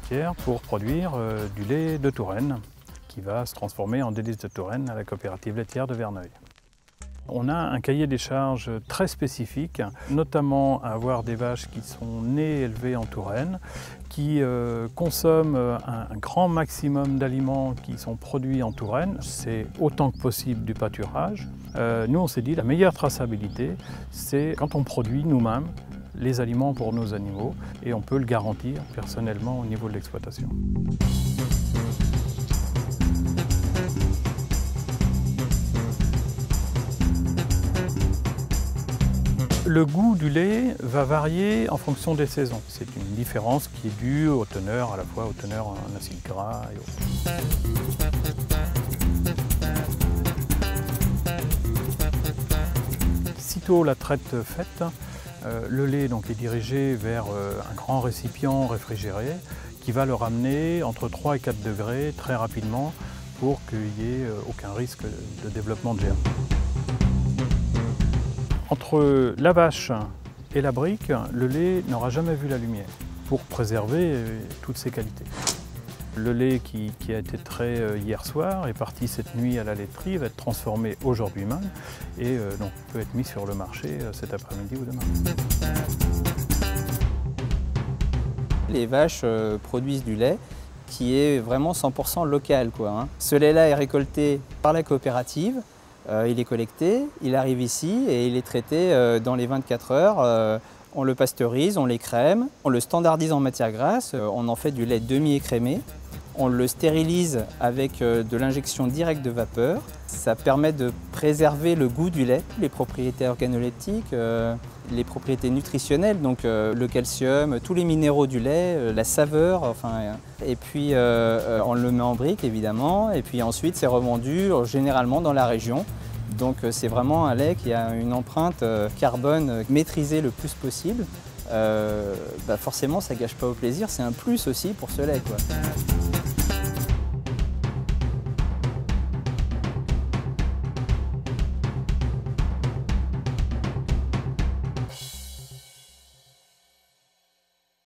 laitière pour produire du lait de Touraine qui va se transformer en délices de Touraine à la coopérative laitière de Verneuil. On a un cahier des charges très spécifique, notamment à avoir des vaches qui sont nées et élevées en Touraine, qui consomment un grand maximum d'aliments qui sont produits en Touraine. C'est autant que possible du pâturage. Nous, on s'est dit la meilleure traçabilité, c'est quand on produit nous-mêmes les aliments pour nos animaux et on peut le garantir personnellement au niveau de l'exploitation. Le goût du lait va varier en fonction des saisons. C'est une différence qui est due aux teneurs, à la fois aux teneurs en acides gras et autres. Sitôt la traite faite, le lait donc, est dirigé vers un grand récipient réfrigéré qui va le ramener entre 3 et 4 degrés très rapidement pour qu'il n'y ait aucun risque de développement de germes. Entre la vache et la brique, le lait n'aura jamais vu la lumière pour préserver toutes ses qualités. Le lait qui a été trait hier soir est parti cette nuit à la laiterie, va être transformé aujourd'hui même et donc peut être mis sur le marché cet après-midi ou demain. Les vaches produisent du lait qui est vraiment 100% local, quoi. Ce lait-là est récolté par la coopérative. Il est collecté, il arrive ici et il est traité dans les 24 heures. On le pasteurise, on l'écrème, on le standardise en matière grasse, on en fait du lait demi-écrémé. On le stérilise avec de l'injection directe de vapeur. Ça permet de préserver le goût du lait, les propriétés organoleptiques, les propriétés nutritionnelles, donc le calcium, tous les minéraux du lait, la saveur, et puis on le met en brique évidemment, et puis ensuite c'est revendu généralement dans la région. Donc c'est vraiment un lait qui a une empreinte carbone maîtrisée le plus possible. Forcément ça ne gâche pas au plaisir, c'est un plus aussi pour ce lait, quoi.